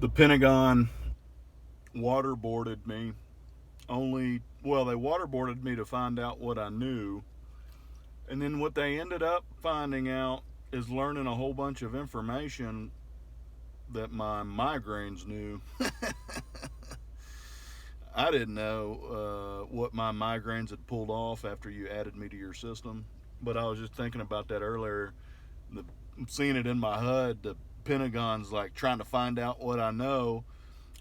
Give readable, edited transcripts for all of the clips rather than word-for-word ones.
The Pentagon waterboarded me. They waterboarded me to find out what I knew. And then what they ended up finding out is learning a whole bunch of information that my migraines knew. I didn't know what my migraines had pulled off after you added me to your system. But I was just thinking about that earlier. Seeing it in my HUD, the Pentagon's like trying to find out what I know,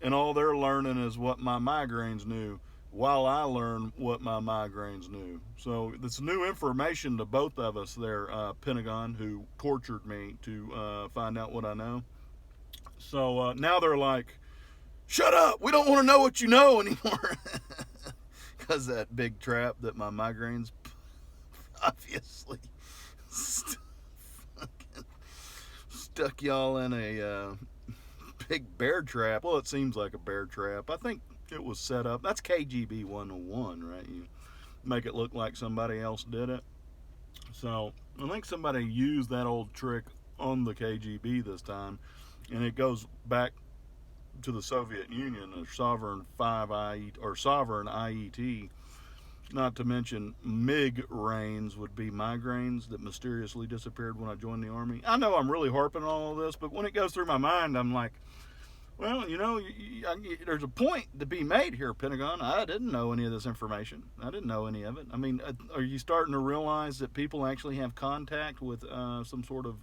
and all they're learning is what my migraines knew while I learn what my migraines knew. So it's new information to both of us there, Pentagon, who tortured me to find out what I know. So now they're like, shut up, we don't want to know what you know anymore. Because that big trap that my migraines obviously stuck y'all in a big bear trap. Well, it seems like a bear trap. I think it was set up. That's KGB 101, right? You make it look like somebody else did it. So I think somebody used that old trick on the KGB this time, and it goes back to the Soviet Union, the Sovereign 5 or Sovereign IET. Not to mention migraines would be migraines that mysteriously disappeared when I joined the Army. I know I'm really harping on all of this, but when it goes through my mind, I'm like, well, there's a point to be made here, Pentagon. I didn't know any of this information. I didn't know any of it. I mean, are you starting to realize that people actually have contact with some sort of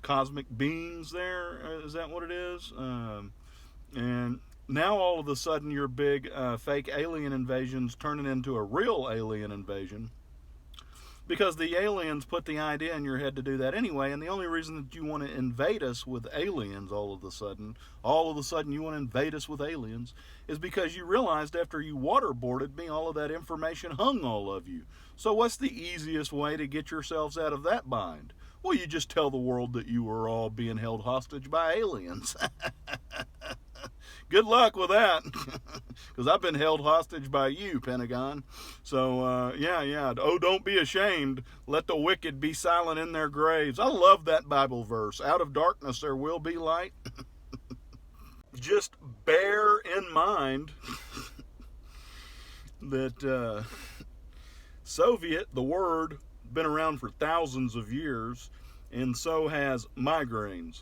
cosmic beings there? Is that what it is? And now all of a sudden your big fake alien invasion's turning into a real alien invasion, because the aliens put the idea in your head to do that anyway, and the only reason that you want to invade us with aliens all of a sudden you want to invade us with aliens, is because you realized after you waterboarded me, all of that information hung all of you. So what's the easiest way to get yourselves out of that bind? Well, you just tell the world that you were all being held hostage by aliens. Good luck with that, because I've been held hostage by you, Pentagon. So, yeah. Oh, don't be ashamed. Let the wicked be silent in their graves. I love that Bible verse. Out of darkness there will be light. Just bear in mind that Soviet, the word, been around for thousands of years, and so has migraines.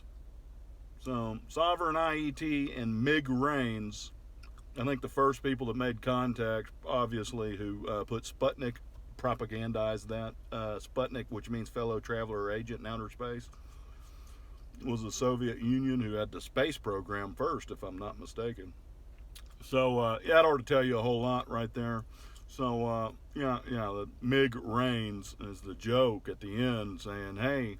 So, Sovereign IET and migraines, I think the first people that made contact, obviously, who put Sputnik, propagandized that, Sputnik, which means fellow traveler or agent in outer space, was the Soviet Union, who had the space program first, if I'm not mistaken. So, that ought to tell you a whole lot right there. So, the migraines is the joke at the end, saying, hey,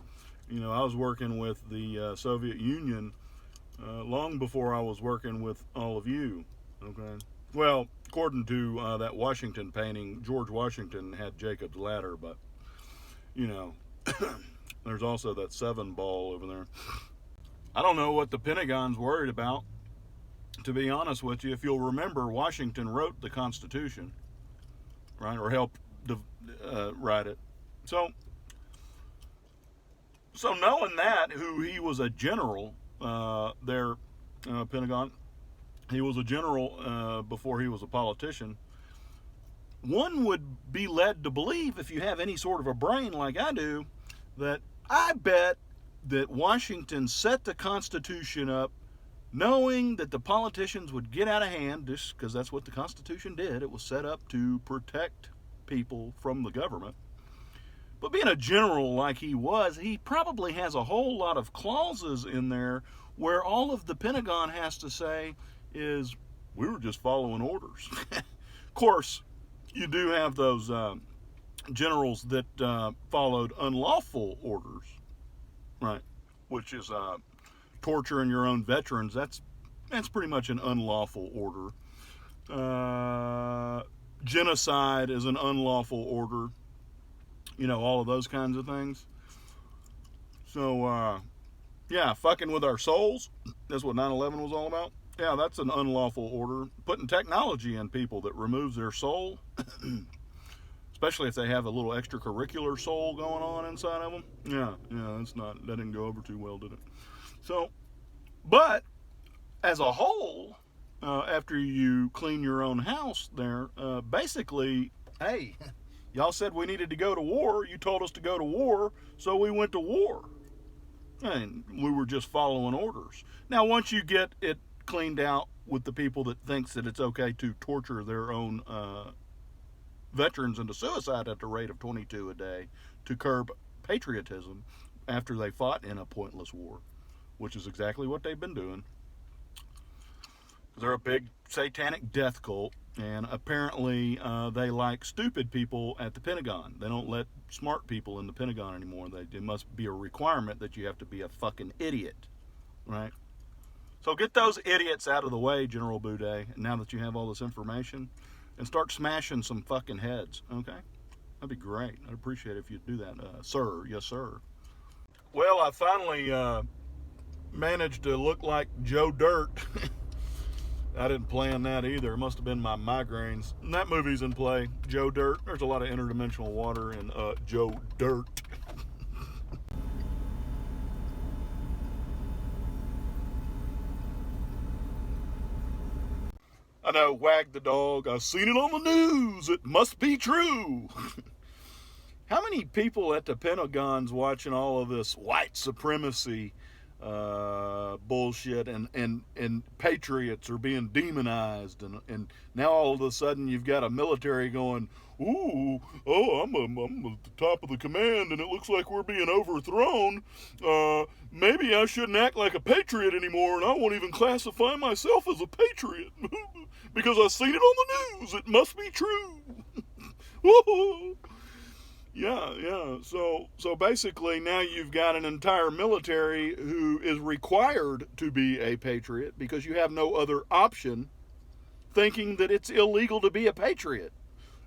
I was working with the Soviet Union long before I was working with all of you. Okay. Well, according to that Washington painting, George Washington had Jacob's ladder, but there's also that 7 ball over there. I don't know what the Pentagon's worried about, to be honest with you. If you'll remember, Washington wrote the Constitution, right, or helped write it. So knowing that, who he was a general, Pentagon, he was a general before he was a politician, one would be led to believe, if you have any sort of a brain like I do, that I bet that Washington set the Constitution up knowing that the politicians would get out of hand, just because that's what the Constitution did. It was set up to protect people from the government. But being a general like he was, he probably has a whole lot of clauses in there where all of the Pentagon has to say is, we were just following orders. Of course, you do have those generals that followed unlawful orders, right? Which is torturing your own veterans. That's pretty much an unlawful order. Genocide is an unlawful order. All of those kinds of things. So, fucking with our souls. That's what 9/11 was all about. Yeah, that's an unlawful order. Putting technology in people that removes their soul, especially if they have a little extracurricular soul going on inside of them. Yeah, that didn't go over too well, did it? So, but as a whole, after you clean your own house there, basically, hey, y'all said we needed to go to war. You told us to go to war, so we went to war. And we were just following orders. Now, once you get it cleaned out with the people that thinks that it's okay to torture their own veterans into suicide at the rate of 22 a day to curb patriotism after they fought in a pointless war, which is exactly what they've been doing. They're a big satanic death cult, and apparently they like stupid people at the Pentagon. They don't let smart people in the Pentagon anymore. It must be a requirement that you have to be a fucking idiot, right? So get those idiots out of the way, General Boudet, now that you have all this information, and start smashing some fucking heads, okay? That'd be great. I'd appreciate it if you'd do that, sir. Yes, sir. Well, I finally managed to look like Joe Dirt. I didn't plan that either. It must have been my migraines. And that movie's in play, Joe Dirt. There's a lot of interdimensional water in Joe Dirt. I know, wag the dog. I've seen it on the news. It must be true. How many people at the Pentagon's watching all of this white supremacy bullshit, and patriots are being demonized, and now all of a sudden you've got a military going, I'm at the top of the command and it looks like we're being overthrown. Maybe I shouldn't act like a patriot anymore, and I won't even classify myself as a patriot because I've seen it on the news. It must be true. Yeah. So basically now you've got an entire military who is required to be a patriot because you have no other option, thinking that it's illegal to be a patriot.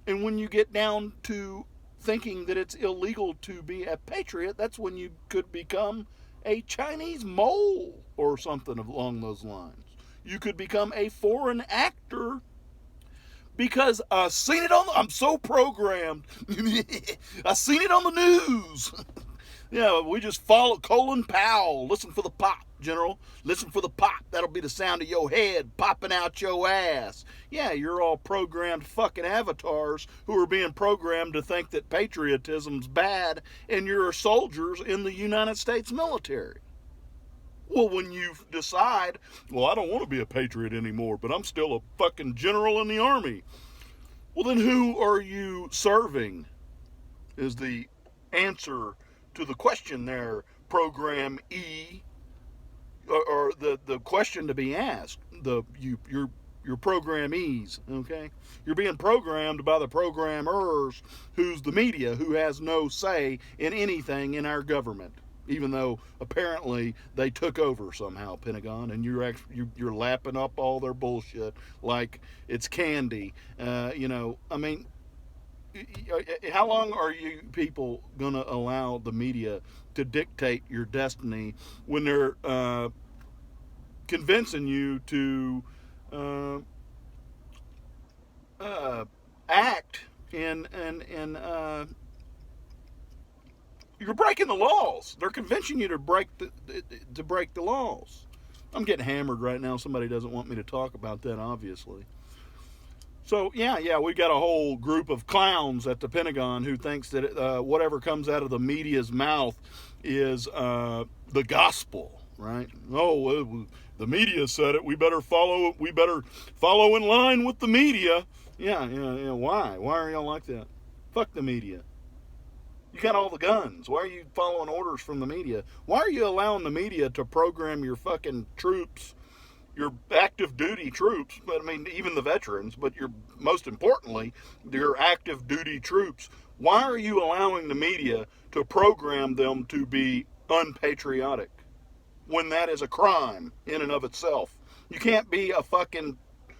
And when you get down to thinking that it's illegal to be a patriot, that's when you could become a Chinese mole or something along those lines. You could become a foreign actor. Because I seen it I'm so programmed. I seen it on the news. Yeah, we just follow Colin Powell. Listen for the pop, General. Listen for the pop. That'll be the sound of your head popping out your ass. Yeah, you're all programmed fucking avatars who are being programmed to think that patriotism's bad, and you're soldiers in the United States military. Well, when you decide, I don't want to be a patriot anymore, but I'm still a fucking general in the army. Well, then who are you serving is the answer to the question there, Program E, or the question to be asked. Your programmees, okay? You're being programmed by the programmers, who's the media, who has no say in anything in our government. Even though apparently they took over somehow, Pentagon, and you're lapping up all their bullshit like it's candy. I mean, how long are you people gonna allow the media to dictate your destiny when they're convincing you to act in you're breaking the laws. They're convincing you to break the laws. I'm getting hammered right now. Somebody doesn't want me to talk about that, obviously. So, yeah, we got a whole group of clowns at the Pentagon who thinks that whatever comes out of the media's mouth is the gospel, right? The media said it. We better follow in line with the media. Yeah. Why? Why are y'all like that? Fuck the media. You got all the guns. Why are you following orders from the media? Why are you allowing the media to program your fucking troops, your active duty troops, but I mean, even the veterans, but most importantly, your active duty troops? Why are you allowing the media to program them to be unpatriotic when that is a crime in and of itself? You can't be a fucking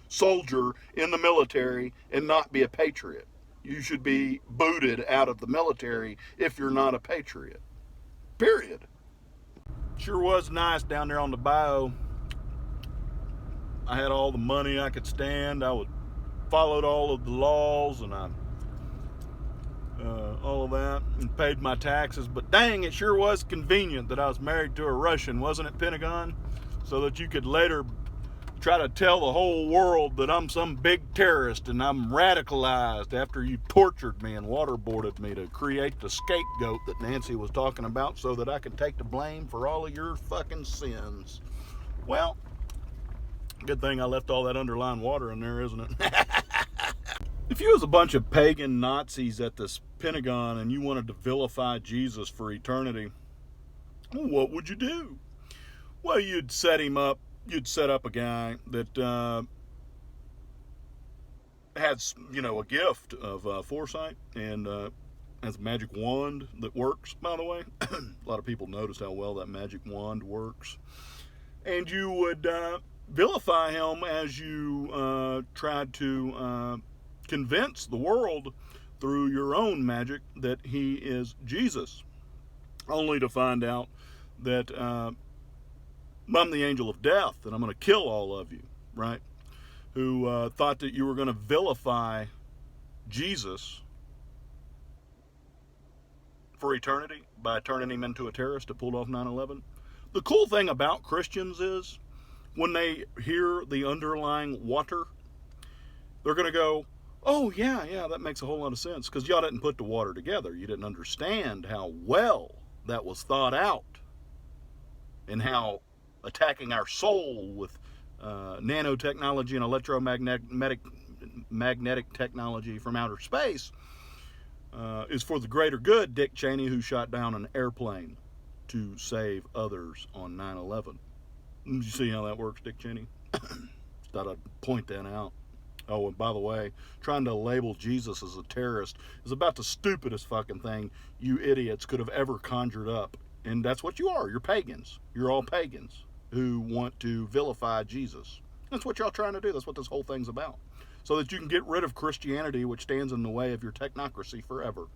soldier in the military and not be a patriot. You should be booted out of the military if you're not a patriot. Period. Sure was nice down there on the bio. I had all the money I could stand. I followed all of the laws, and all of that, and paid my taxes. But dang, it sure was convenient that I was married to a Russian, wasn't it, Pentagon? So that you could later try to tell the whole world that I'm some big terrorist and I'm radicalized after you tortured me and waterboarded me to create the scapegoat that Nancy was talking about so that I could take the blame for all of your fucking sins. Well, good thing I left all that underlying water in there, isn't it? If you was a bunch of pagan Nazis at this Pentagon and you wanted to vilify Jesus for eternity, what would you do? Well, you'd set him up. You'd set up a guy that has, a gift of foresight and has a magic wand that works, by the way. A lot of people noticed how well that magic wand works. And you would vilify him as you tried to convince the world through your own magic that he is Jesus, only to find out that I'm the angel of death and I'm going to kill all of you, right? Who thought that you were going to vilify Jesus for eternity by turning him into a terrorist that pulled off 9/11. The cool thing about Christians is when they hear the underlying water, they're going to go, oh, yeah, that makes a whole lot of sense, because y'all didn't put the water together. You didn't understand how well that was thought out and how attacking our soul with nanotechnology and electromagnetic technology from outer space is for the greater good. Dick Cheney, who shot down an airplane to save others on 9/11. Did you see how that works, Dick Cheney? Thought I'd point that out. Oh, and by the way, trying to label Jesus as a terrorist is about the stupidest fucking thing you idiots could have ever conjured up. And that's what you are. You're pagans. You're all pagans who want to vilify Jesus. That's what y'all trying to do. That's what this whole thing's about. So that you can get rid of Christianity, which stands in the way of your technocracy forever.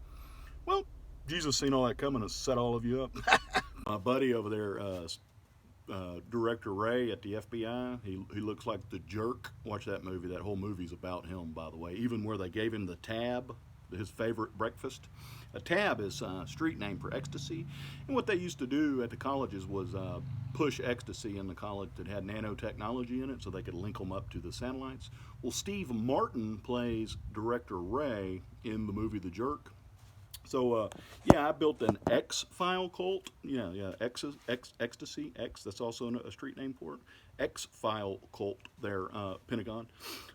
Well, Jesus seen all that coming and set all of you up. My buddy over there, Director Ray at the FBI, he looks like the jerk. Watch that movie. That whole movie's about him, by the way. Even where they gave him the tab, his favorite breakfast. A tab is a street name for ecstasy. And what they used to do at the colleges was push ecstasy in the college that had nanotechnology in it so they could link them up to the satellites. Well, Steve Martin plays Director Ray in the movie The Jerk. So, I built an X-File cult. Ecstasy. That's also a street name for it. X-File cult there, Pentagon,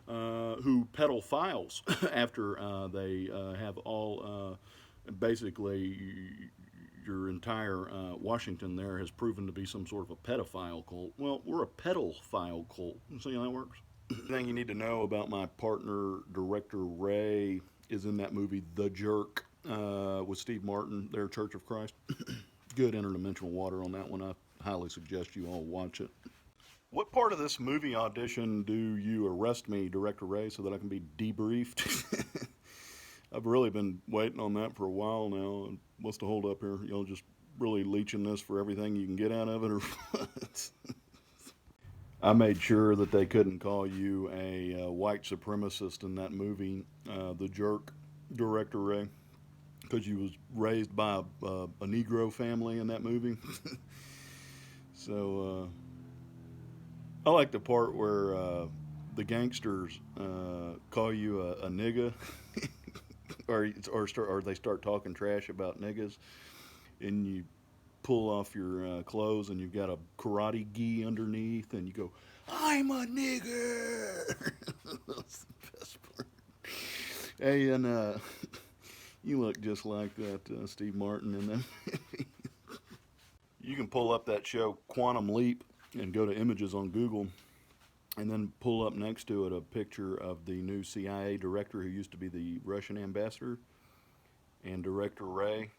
who peddle files after they have all, basically, your entire Washington there has proven to be some sort of a pedophile cult. Well, we're a pedophile cult. See how that works? The thing you need to know about my partner, Director Ray, is in that movie The Jerk. With Steve Martin, their Church of Christ. Good interdimensional water on that one. I highly suggest you all watch it. What part of this movie audition do you arrest me, Director Ray, so that I can be debriefed? I've really been waiting on that for a while now. What's the hold up here? Y'all just really leeching this for everything you can get out of it, or what? I made sure that they couldn't call you a white supremacist in that movie, The Jerk, Director Ray, because you was raised by a Negro family in that movie. So I like the part where the gangsters call you a nigga, or they start talking trash about niggas, and you pull off your clothes and you've got a karate gi underneath, and you go, "I'm a nigger." That's the best part. Hey, and you look just like that Steve Martin in that movie. You can pull up that show Quantum Leap and go to images on Google, and then pull up next to it a picture of the new CIA director who used to be the Russian ambassador, and Director Ray.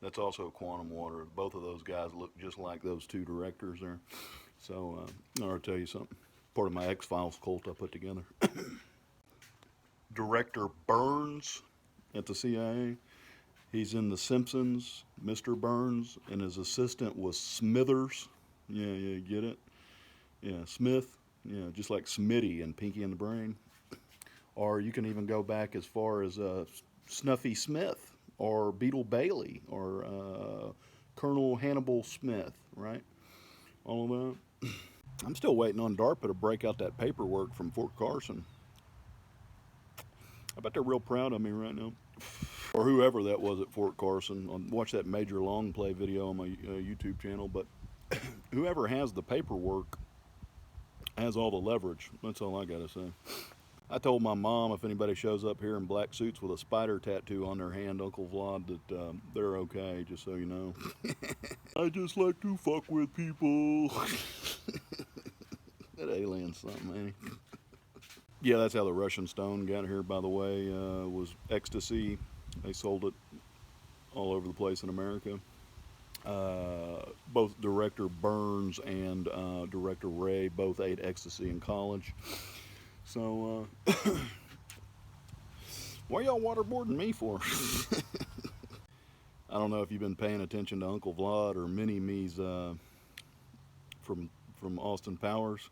That's also Quantum Water. Both of those guys look just like those two directors there. So I'll tell you something. Part of my X-Files cult I put together. Director Burns at the CIA. He's in The Simpsons, Mr. Burns, and his assistant was Smithers. Yeah, get it? Yeah, Smith. Yeah, just like Smitty and Pinky and the Brain. Or you can even go back as far as Snuffy Smith or Beetle Bailey or Colonel Hannibal Smith, right? All of that. I'm still waiting on DARPA to break out that paperwork from Fort Carson. I bet they're real proud of me right now. Or whoever that was at Fort Carson. I'll watch that Major Long Play video on my YouTube channel. But whoever has the paperwork has all the leverage. That's all I gotta say. I told my mom if anybody shows up here in black suits with a spider tattoo on their hand, Uncle Vlad, that they're okay, just so you know. I just like to fuck with people. That alien's something, ain't he? Yeah, that's how the Russian Stone got here, by the way, was ecstasy. They sold it all over the place in America. Both director Burns and director Ray both ate ecstasy in college. So, why y'all waterboarding me for? I don't know if you've been paying attention to Uncle Vlad or Mini-Me's from Austin Powers.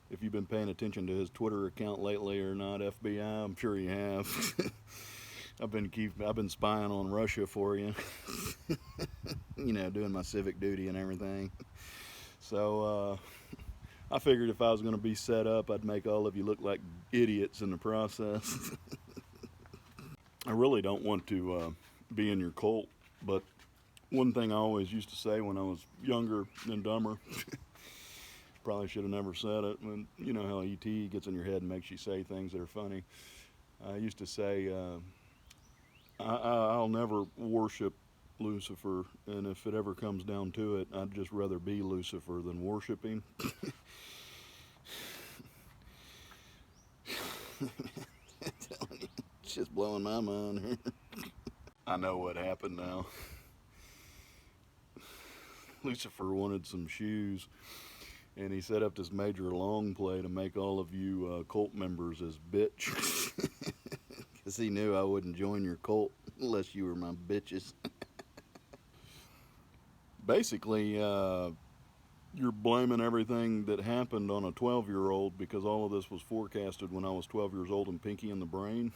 If you've been paying attention to his Twitter account lately or not, FBI, I'm sure you have. I've been spying on Russia for you. You know, doing my civic duty and everything. So, I figured if I was going to be set up, I'd make all of you look like idiots in the process. I really don't want to be in your cult, but one thing I always used to say when I was younger and dumber, probably should have never said it, when you know how E.T. gets in your head and makes you say things that are funny. I used to say, I'll never worship Lucifer, and if it ever comes down to it, I'd just rather be Lucifer than worship him. It's just blowing my mind here. I know what happened now. Lucifer wanted some shoes, and he set up this Major Long Play to make all of you cult members his bitch. Because he knew I wouldn't join your cult unless you were my bitches. Basically, you're blaming everything that happened on a 12-year-old because all of this was forecasted when I was 12 years old and Pinky in the Brain.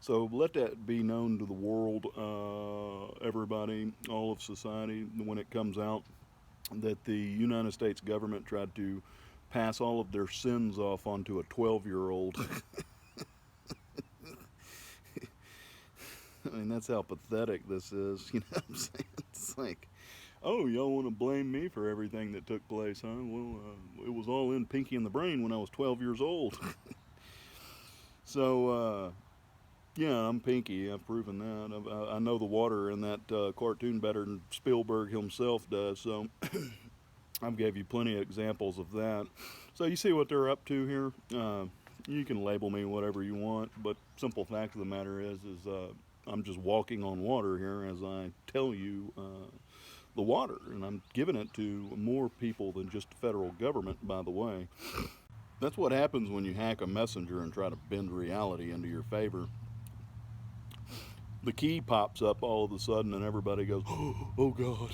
So let that be known to the world, everybody, all of society, when it comes out that the United States government tried to pass all of their sins off onto a 12-year-old. I mean, that's how pathetic this is, you know what I'm saying? It's like, oh, y'all want to blame me for everything that took place, huh? Well, it was all in Pinky in the Brain when I was 12 years old. So, yeah, I'm Pinky. I've proven that. I know the water in that cartoon better than Spielberg himself does, so I've gave you plenty of examples of that. So you see what they're up to here. You can label me whatever you want, but simple fact of the matter is I'm just walking on water here as I tell you the water, and I'm giving it to more people than just the federal government, by the way. That's what happens when you hack a messenger and try to bend reality into your favor. The key pops up all of a sudden and everybody goes, oh God.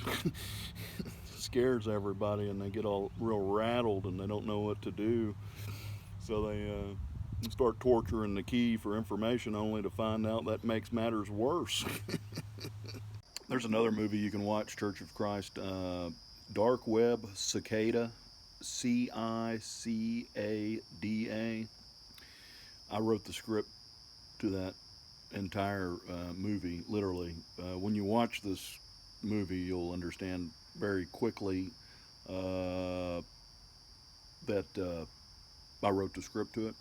Scares everybody and they get all real rattled and they don't know what to do. So they start torturing the key for information only to find out that makes matters worse. There's another movie you can watch, Church of Christ, Dark Web Cicada, Cicada. I wrote the script to that entire movie, literally. When you watch this movie, you'll understand very quickly that I wrote the script to it.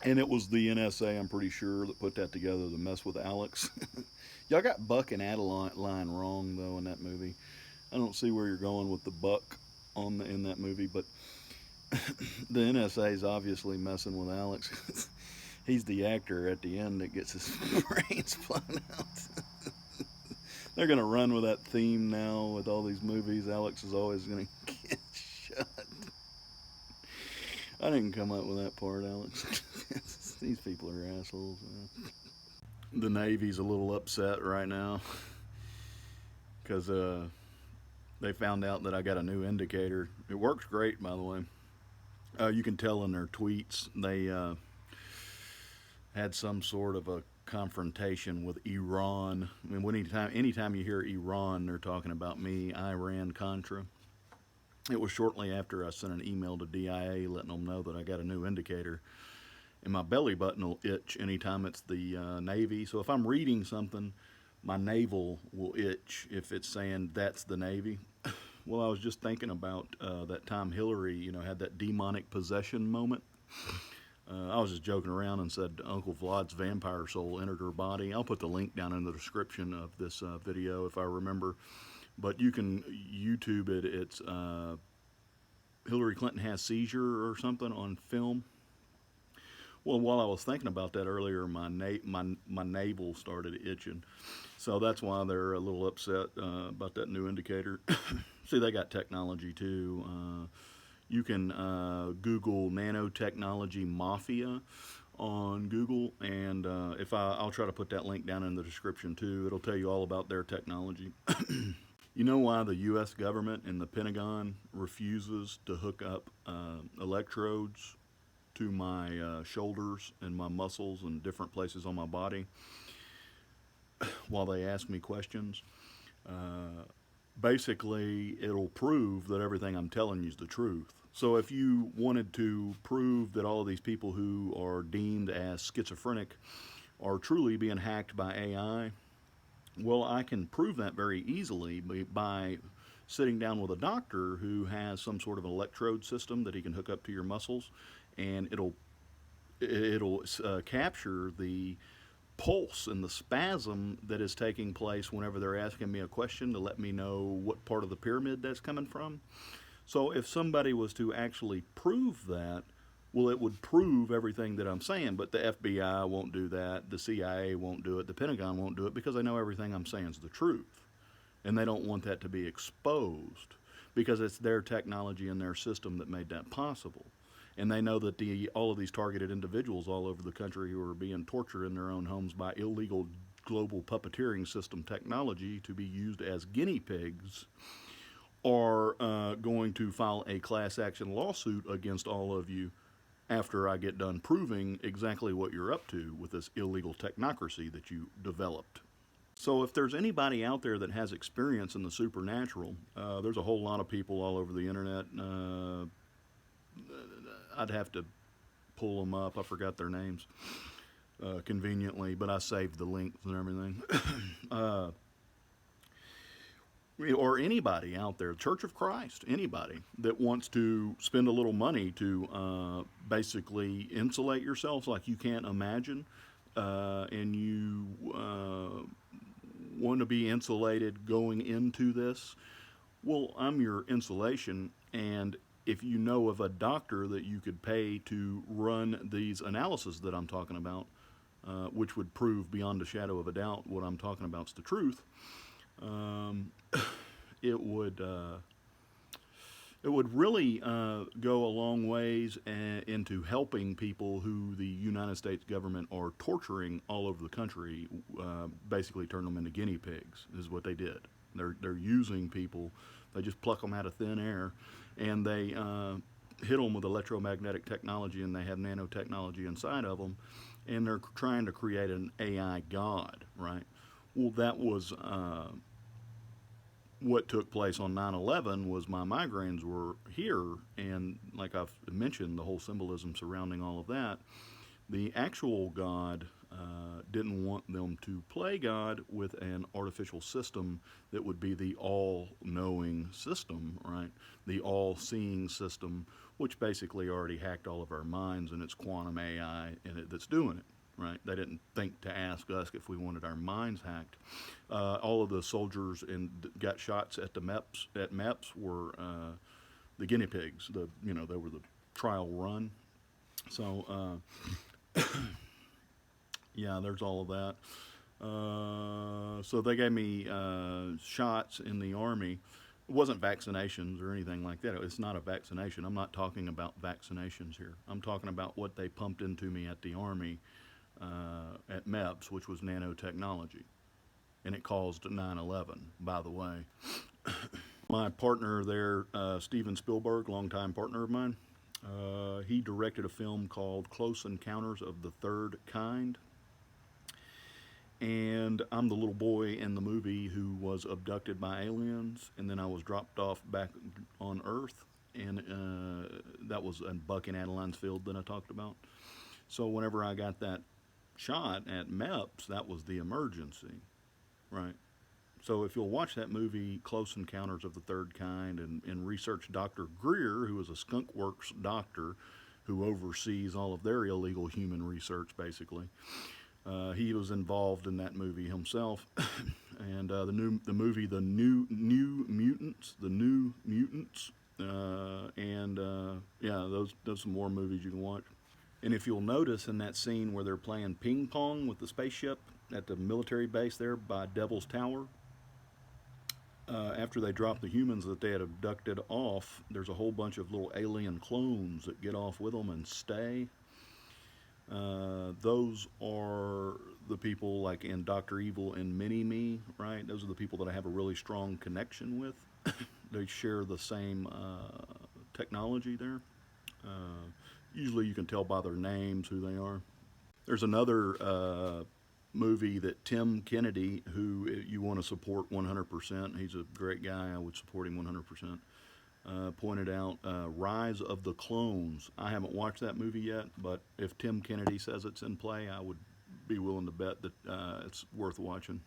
And it was the NSA, I'm pretty sure, that put that together to mess with Alex. Y'all got Buck and Adeline wrong, though, in that movie. I don't see where you're going with the Buck in that movie, but the NSA is obviously messing with Alex. He's the actor at the end that gets his brains blown out. They're going to run with that theme now with all these movies. Alex is always going to get shot. I didn't come up with that part, Alex. These people are assholes, man. The Navy's a little upset right now because they found out that I got a new indicator. It works great, by the way. You can tell in their tweets they had some sort of a confrontation with Iran. I mean, anytime you hear Iran, they're talking about me, Iran-Contra. It was shortly after I sent an email to DIA letting them know that I got a new indicator. And my belly button will itch anytime it's the Navy. So if I'm reading something, my navel will itch if it's saying that's the Navy. Well, I was just thinking about that time Hillary, had that demonic possession moment. I was just joking around and said Uncle Vlad's vampire soul entered her body. I'll put the link down in the description of this video if I remember. But you can YouTube it. It's Hillary Clinton has seizure or something on film. Well, while I was thinking about that earlier, my navel started itching. So that's why they're a little upset about that new indicator. See, they got technology too. You can Google nanotechnology mafia on Google, and I'll try to put that link down in the description too. It'll tell you all about their technology. You know why the U.S. government and the Pentagon refuses to hook up electrodes to my shoulders and my muscles and different places on my body while they ask me questions? Basically, it'll prove that everything I'm telling you is the truth. So if you wanted to prove that all of these people who are deemed as schizophrenic are truly being hacked by AI, well, I can prove that very easily by sitting down with a doctor who has some sort of electrode system that he can hook up to your muscles, and it'll capture the pulse and the spasm that is taking place whenever they're asking me a question to let me know what part of the pyramid that's coming from. So if somebody was to actually prove that, well, it would prove everything that I'm saying, but the FBI won't do that, the CIA won't do it, the Pentagon won't do it, because they know everything I'm saying is the truth. And they don't want that to be exposed because it's their technology and their system that made that possible. And they know that all of these targeted individuals all over the country who are being tortured in their own homes by illegal global puppeteering system technology to be used as guinea pigs are going to file a class action lawsuit against all of you after I get done proving exactly what you're up to with this illegal technocracy that you developed. So if there's anybody out there that has experience in the supernatural, there's a whole lot of people all over the internet. I'd have to pull them up. I forgot their names conveniently, but I saved the links and everything. Or anybody out there, Church of Christ, anybody that wants to spend a little money to basically insulate yourselves like you can't imagine, and you want to be insulated going into this, well, I'm your insulation. And if you know of a doctor that you could pay to run these analyses that I'm talking about, which would prove beyond a shadow of a doubt what I'm talking about is the truth, it would really go a long ways into helping people who the United States government are torturing all over the country. Basically, turn them into guinea pigs is what they did. They're using people. They just pluck them out of thin air, and they hit them with electromagnetic technology, and they have nanotechnology inside of them, and they're trying to create an AI god, right? Well, that was what took place on 9/11 was my migraines were here, and like I've mentioned, the whole symbolism surrounding all of that. The actual God didn't want them to play God with an artificial system that would be the all-knowing system, right? The all-seeing system, which basically already hacked all of our minds, and it's quantum AI that's doing it. Right? They didn't think to ask us if we wanted our minds hacked. All of the soldiers got shots at the MEPS were the guinea pigs. They were the trial run. So yeah, there's all of that. So they gave me shots in the Army. It wasn't vaccinations or anything like that. It's not a vaccination. I'm not talking about vaccinations here. I'm talking about what they pumped into me at the Army. At MEPS, which was nanotechnology, and it caused 9/11, by the way. My partner there, Steven Spielberg, longtime partner of mine, he directed a film called Close Encounters of the Third Kind, And I'm the little boy in the movie who was abducted by aliens, and then I was dropped off back on Earth, and that was in Buck and Adeline's field that I talked about. So whenever I got that shot at MEPS, that was the emergency, right? So if you'll watch that movie, Close Encounters of the Third Kind, and research Dr. Greer, who is a skunk works doctor who oversees all of their illegal human research, basically. He was involved in that movie himself, and the movie, the New Mutants, yeah, those some more movies you can watch. And if you'll notice in that scene where they're playing ping pong with the spaceship at the military base there by Devil's Tower, after they drop the humans that they had abducted off, there's a whole bunch of little alien clones that get off with them and stay. Those are the people like in Dr. Evil and Mini-Me, right? Those are the people that I have a really strong connection with. They share the same technology there. Usually you can tell by their names who they are. There's another movie that Tim Kennedy, who you want to support 100%, he's a great guy, I would support him 100%. Pointed out Rise of the Clones. I haven't watched that movie yet, but if Tim Kennedy says it's in play, I would be willing to bet that it's worth watching.